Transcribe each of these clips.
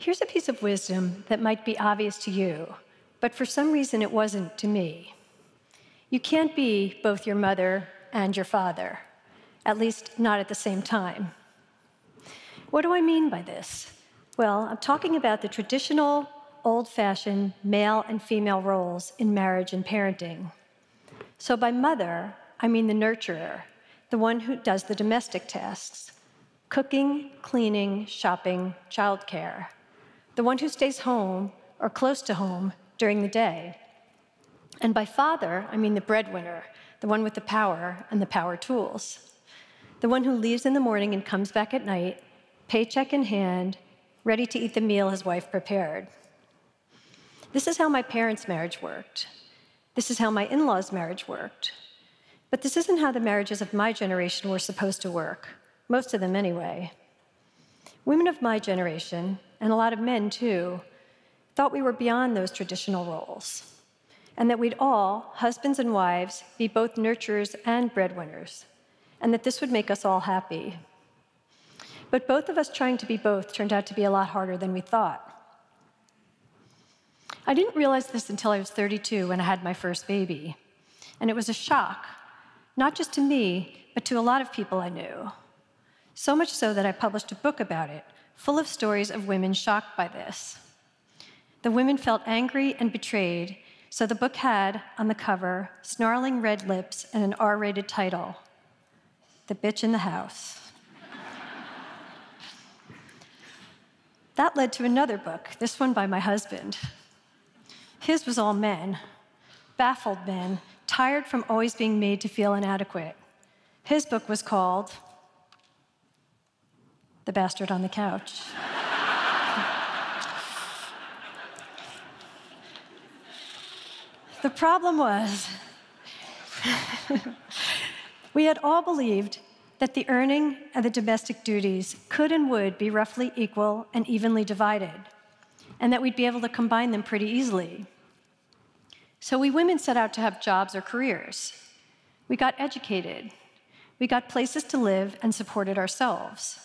Here's a piece of wisdom that might be obvious to you, but for some reason it wasn't to me. You can't be both your mother and your father, at least not at the same time. What do I mean by this? Well, I'm talking about the traditional, old-fashioned male and female roles in marriage and parenting. So by mother, I mean the nurturer, the one who does the domestic tasks: cooking, cleaning, shopping, childcare. The one who stays home or close to home during the day. And by father, I mean the breadwinner, the one with the power and the power tools. The one who leaves in the morning and comes back at night, paycheck in hand, ready to eat the meal his wife prepared. This is how my parents' marriage worked. This is how my in-laws' marriage worked. But this isn't how the marriages of my generation were supposed to work, most of them anyway. Women of my generation, and a lot of men too, thought we were beyond those traditional roles, and that we'd all, husbands and wives, be both nurturers and breadwinners, and that this would make us all happy. But both of us trying to be both turned out to be a lot harder than we thought. I didn't realize this until I was 32 when I had my first baby, and it was a shock, not just to me, but to a lot of people I knew. So much so that I published a book about it, full of stories of women shocked by this. The women felt angry and betrayed, so the book had, on the cover, snarling red lips and an R-rated title, The Bitch in the House. That led to another book, this one by my husband. His was all men, baffled men, tired from always being made to feel inadequate. His book was called The Bastard on the Couch. The problem was, we had all believed that the earning and the domestic duties could and would be roughly equal and evenly divided, and that we'd be able to combine them pretty easily. So we women set out to have jobs or careers. We got educated. We got places to live and supported ourselves.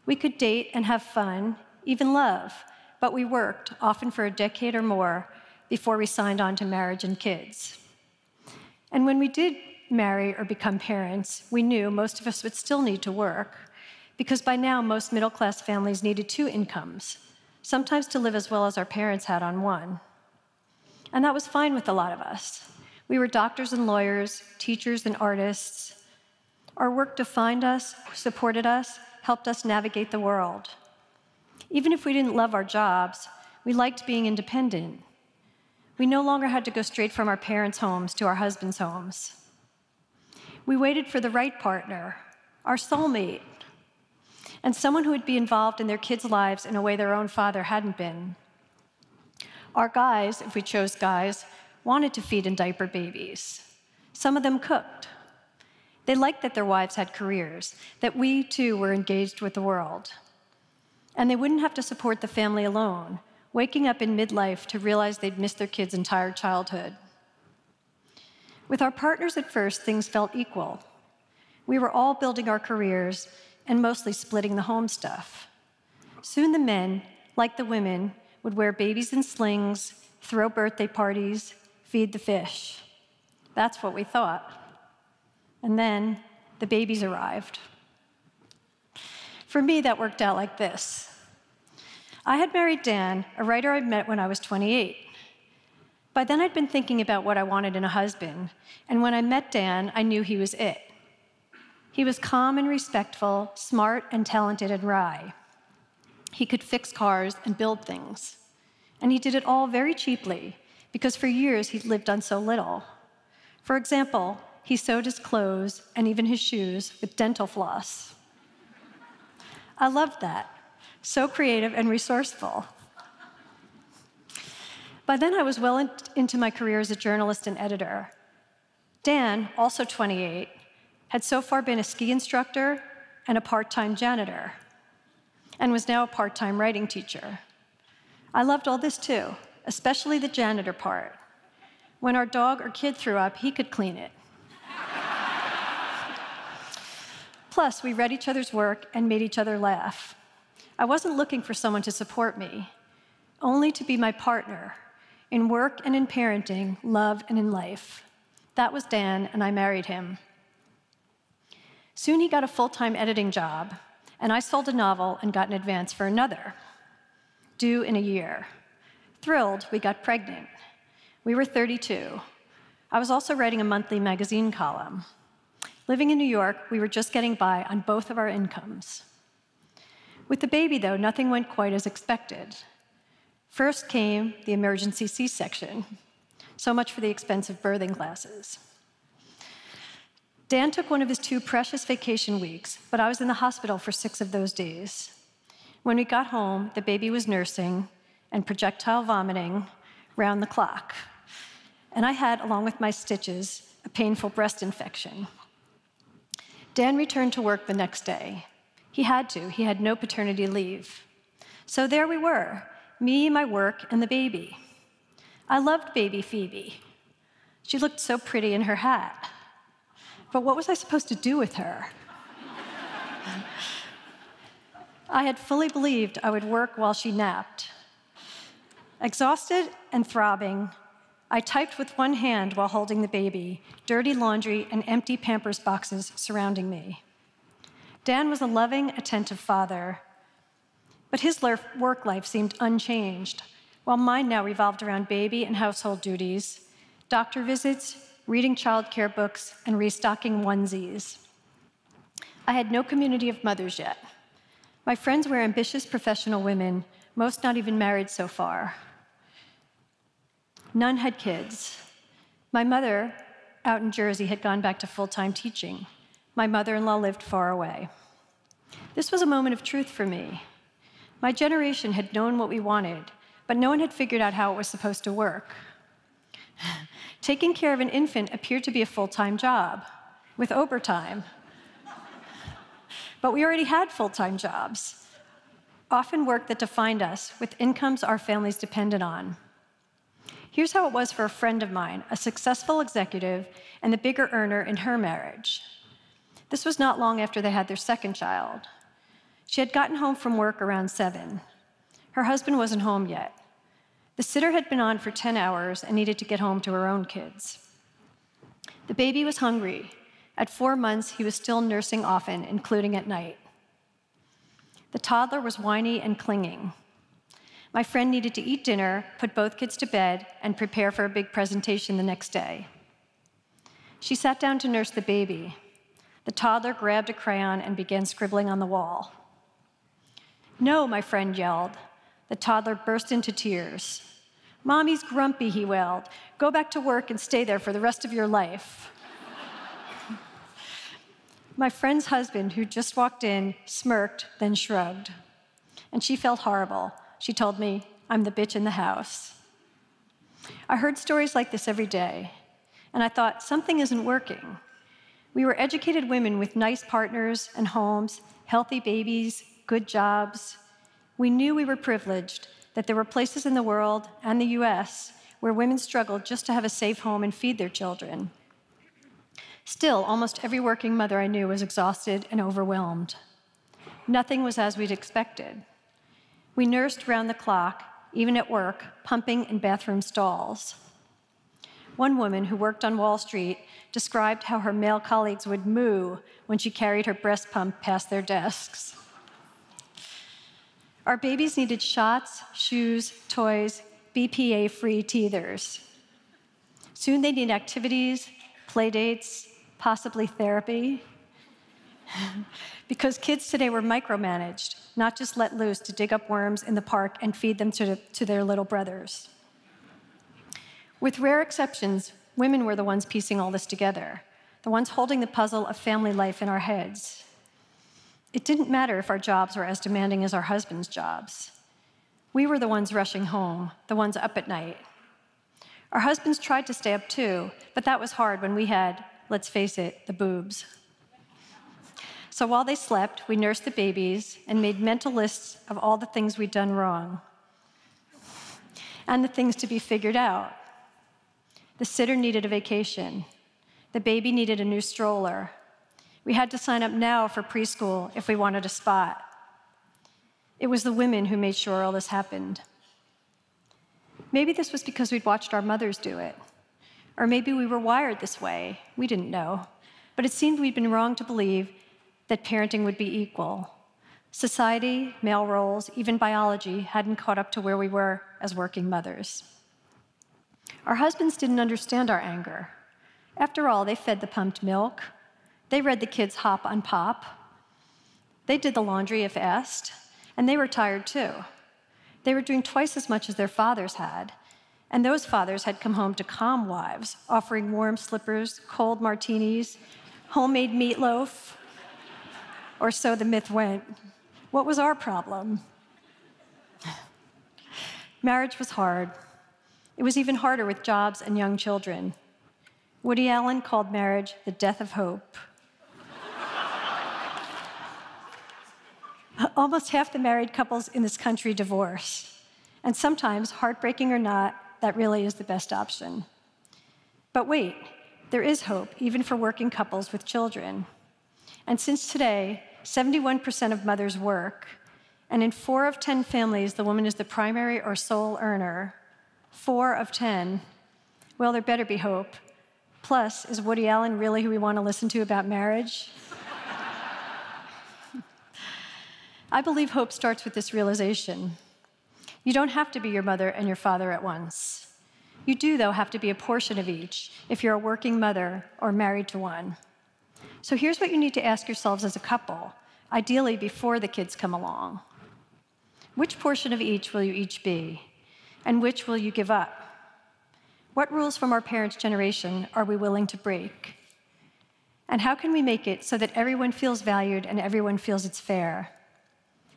We could date and have fun, even love, but we worked, often for a decade or more, before we signed on to marriage and kids. And when we did marry or become parents, we knew most of us would still need to work, because by now most middle-class families needed 2 incomes, sometimes to live as well as our parents had on one. And that was fine with a lot of us. We were doctors and lawyers, teachers and artists. Our work defined us, supported us, helped us navigate the world. Even if we didn't love our jobs, we liked being independent. We no longer had to go straight from our parents' homes to our husbands' homes. We waited for the right partner, our soulmate, and someone who would be involved in their kids' lives in a way their own father hadn't been. Our guys, if we chose guys, wanted to feed and diaper babies. Some of them cooked. They liked that their wives had careers, that we, too, were engaged with the world. And they wouldn't have to support the family alone, waking up in midlife to realize they'd missed their kids' entire childhood. With our partners at first, things felt equal. We were all building our careers and mostly splitting the home stuff. Soon the men, like the women, would wear babies in slings, throw birthday parties, feed the fish. That's what we thought. And then the babies arrived. For me, that worked out like this. I had married Dan, a writer I'd met when I was 28. By then, I'd been thinking about what I wanted in a husband, and when I met Dan, I knew he was it. He was calm and respectful, smart and talented and wry. He could fix cars and build things. And he did it all very cheaply, because for years he'd lived on so little. For example, he sewed his clothes and even his shoes with dental floss. I loved that. So creative and resourceful. By then, I was well into my career as a journalist and editor. Dan, also 28, had so far been a ski instructor, and a part-time janitor, and was now a part-time writing teacher. I loved all this too, especially the janitor part. When our dog or kid threw up, he could clean it. Plus, we read each other's work and made each other laugh. I wasn't looking for someone to support me, only to be my partner in work and in parenting, love and in life. That was Dan, and I married him. Soon he got a full-time editing job, and I sold a novel and got an advance for another, due in a year. Thrilled, we got pregnant. We were 32. I was also writing a monthly magazine column. Living in New York, we were just getting by on both of our incomes. With the baby, though, nothing went quite as expected. First came the emergency C-section. So much for the expensive birthing classes. Dan took one of his 2 precious vacation weeks, but I was in the hospital for 6 of those days. When we got home, the baby was nursing and projectile vomiting round the clock. And I had, along with my stitches, a painful breast infection. Dan returned to work the next day. He had to. He had no paternity leave. So there we were, me, my work, and the baby. I loved baby Phoebe. She looked so pretty in her hat. But what was I supposed to do with her? I had fully believed I would work while she napped. Exhausted and throbbing, I typed with one hand while holding the baby, dirty laundry and empty Pampers boxes surrounding me. Dan was a loving, attentive father, but his work life seemed unchanged, while mine now revolved around baby and household duties, doctor visits, reading childcare books, and restocking onesies. I had no community of mothers yet. My friends were ambitious professional women, most not even married so far. None had kids. My mother, out in Jersey, had gone back to full-time teaching. My mother-in-law lived far away. This was a moment of truth for me. My generation had known what we wanted, but no one had figured out how it was supposed to work. Taking care of an infant appeared to be a full-time job, with overtime. But we already had full-time jobs, often work that defined us, with incomes our families depended on. Here's how it was for a friend of mine, a successful executive and the bigger earner in her marriage. This was not long after they had their second child. She had gotten home from work around 7. Her husband wasn't home yet. The sitter had been on for 10 hours and needed to get home to her own kids. The baby was hungry. At 4 months, he was still nursing often, including at night. The toddler was whiny and clinging. My friend needed to eat dinner, put both kids to bed, and prepare for a big presentation the next day. She sat down to nurse the baby. The toddler grabbed a crayon and began scribbling on the wall. "No," my friend yelled. The toddler burst into tears. "Mommy's grumpy," he wailed. "Go back to work and stay there for the rest of your life." My friend's husband, who just walked in, smirked, then shrugged. And she felt horrible. She told me, "I'm the bitch in the house." I heard stories like this every day, and I thought, something isn't working. We were educated women with nice partners and homes, healthy babies, good jobs. We knew we were privileged, that there were places in the world and the US where women struggled just to have a safe home and feed their children. Still, almost every working mother I knew was exhausted and overwhelmed. Nothing was as we'd expected. We nursed round the clock, even at work, pumping in bathroom stalls. One woman who worked on Wall Street described how her male colleagues would moo when she carried her breast pump past their desks. Our babies needed shots, shoes, toys, BPA-free teethers. Soon they need activities, play dates, possibly therapy. Because kids today were micromanaged, not just let loose to dig up worms in the park and feed them to their little brothers. With rare exceptions, women were the ones piecing all this together, the ones holding the puzzle of family life in our heads. It didn't matter if our jobs were as demanding as our husbands' jobs. We were the ones rushing home, the ones up at night. Our husbands tried to stay up too, but that was hard when we had, let's face it, the boobs. So while they slept, we nursed the babies and made mental lists of all the things we'd done wrong and the things to be figured out. The sitter needed a vacation. The baby needed a new stroller. We had to sign up now for preschool if we wanted a spot. It was the women who made sure all this happened. Maybe this was because we'd watched our mothers do it. Or maybe we were wired this way. We didn't know. But it seemed we'd been wrong to believe that parenting would be equal. Society, male roles, even biology hadn't caught up to where we were as working mothers. Our husbands didn't understand our anger. After all, they fed the pumped milk. They read the kids hop on pop. They did the laundry if asked, and they were tired too. They were doing twice as much as their fathers had, and those fathers had come home to calm wives, offering warm slippers, cold martinis, homemade meatloaf, or so the myth went. What was our problem? Marriage was hard. It was even harder with jobs and young children. Woody Allen called marriage the death of hope. Almost half the married couples in this country divorce. And sometimes, heartbreaking or not, that really is the best option. But wait, there is hope, even for working couples with children. And since today, 71% of mothers work, and in 4 of 10 families, the woman is the primary or sole earner. 4 of 10. Well, there better be hope. Plus, is Woody Allen really who we want to listen to about marriage? I believe hope starts with this realization. You don't have to be your mother and your father at once. You do, though, have to be a portion of each if you're a working mother or married to one. So here's what you need to ask yourselves as a couple, ideally before the kids come along. Which portion of each will you each be? And which will you give up? What rules from our parents' generation are we willing to break? And how can we make it so that everyone feels valued and everyone feels it's fair?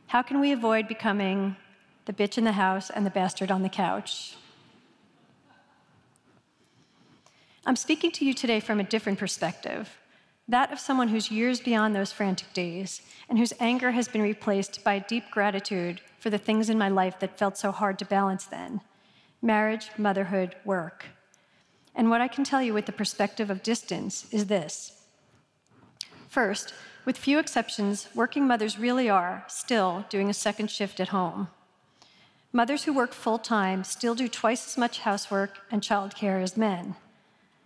How can we avoid becoming the bitch in the house and the bastard on the couch? I'm speaking to you today from a different perspective, that of someone who's years beyond those frantic days and whose anger has been replaced by deep gratitude for the things in my life that felt so hard to balance then: marriage, motherhood, work. And what I can tell you with the perspective of distance is this. First, with few exceptions, working mothers really are still doing a second shift at home. Mothers who work full-time still do twice as much housework and childcare as men,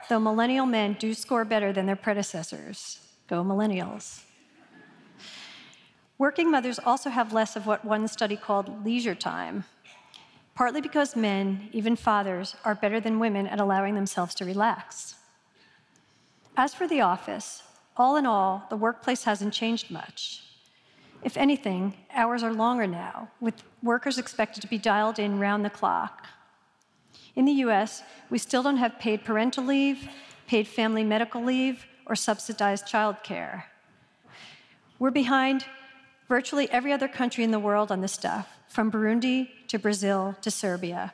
though millennial men do score better than their predecessors. Go millennials. Working mothers also have less of what one study called leisure time, partly because men, even fathers, are better than women at allowing themselves to relax. As for the office, all in all, the workplace hasn't changed much. If anything, hours are longer now, with workers expected to be dialed in round the clock. In the US, we still don't have paid parental leave, paid family medical leave, or subsidized childcare. We're behind virtually every other country in the world on this stuff, from Burundi to Brazil to Serbia.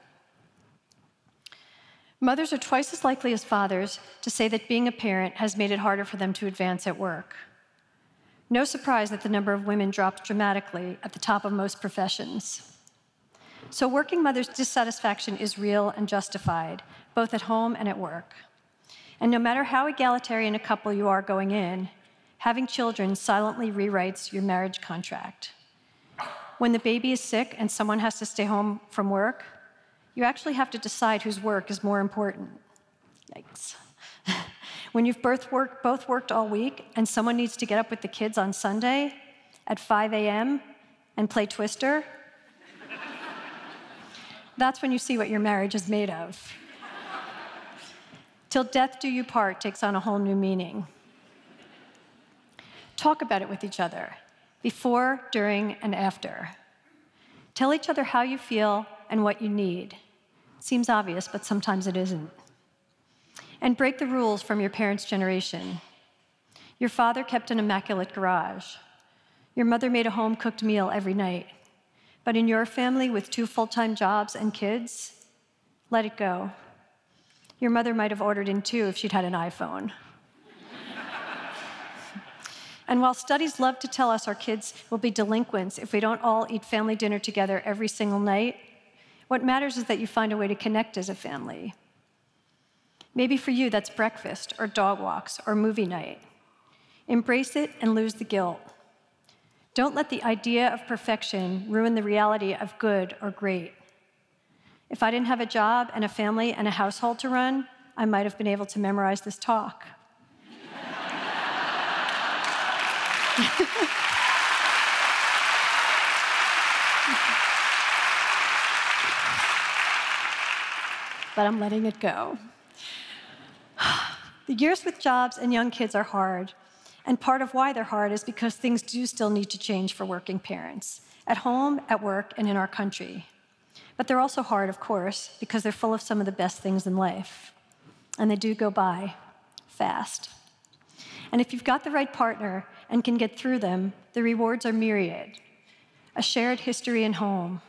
Mothers are twice as likely as fathers to say that being a parent has made it harder for them to advance at work. No surprise that the number of women dropped dramatically at the top of most professions. So working mothers' dissatisfaction is real and justified, both at home and at work. And no matter how egalitarian a couple you are going in, having children silently rewrites your marriage contract. When the baby is sick and someone has to stay home from work, you actually have to decide whose work is more important. Yikes. When you've both worked all week and someone needs to get up with the kids on Sunday at 5 a.m. and play Twister, that's when you see what your marriage is made of. Till death do you part takes on a whole new meaning. Talk about it with each other, before, during, and after. Tell each other how you feel and what you need. It seems obvious, but sometimes it isn't. And break the rules from your parents' generation. Your father kept an immaculate garage. Your mother made a home-cooked meal every night. But in your family with 2 full-time jobs and kids, let it go. Your mother might have ordered in 2 if she'd had an iPhone. And while studies love to tell us our kids will be delinquents if we don't all eat family dinner together every single night, what matters is that you find a way to connect as a family. Maybe for you, that's breakfast, or dog walks, or movie night. Embrace it and lose the guilt. Don't let the idea of perfection ruin the reality of good or great. If I didn't have a job and a family and a household to run, I might have been able to memorize this talk. But I'm letting it go. The years with jobs and young kids are hard, and part of why they're hard is because things do still need to change for working parents, at home, at work, and in our country. But they're also hard, of course, because they're full of some of the best things in life, and they do go by fast. And if you've got the right partner and can get through them, the rewards are myriad. A shared history and home,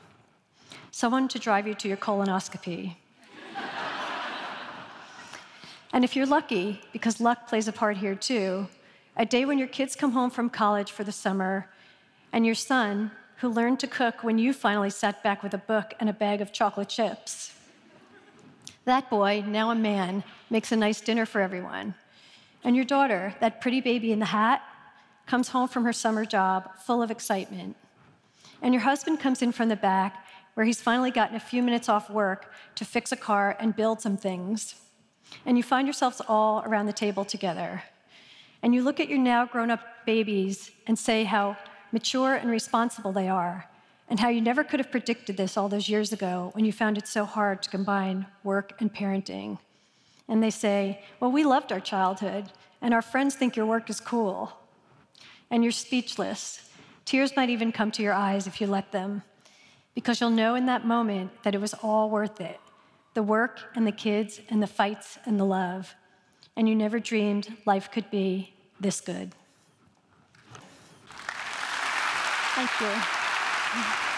someone to drive you to your colonoscopy. And if you're lucky, because luck plays a part here too, a day when your kids come home from college for the summer, and your son, who learned to cook when you finally sat back with a book and a bag of chocolate chips. That boy, now a man, makes a nice dinner for everyone. And your daughter, that pretty baby in the hat, comes home from her summer job full of excitement. And your husband comes in from the back, where he's finally gotten a few minutes off work to fix a car and build some things. And you find yourselves all around the table together. And you look at your now grown-up babies and say how mature and responsible they are, and how you never could have predicted this all those years ago when you found it so hard to combine work and parenting. And they say, well, we loved our childhood, and our friends think your work is cool. And you're speechless. Tears might even come to your eyes if you let them, because you'll know in that moment that it was all worth it. The work and the kids and the fights and the love. And you never dreamed life could be this good. Thank you.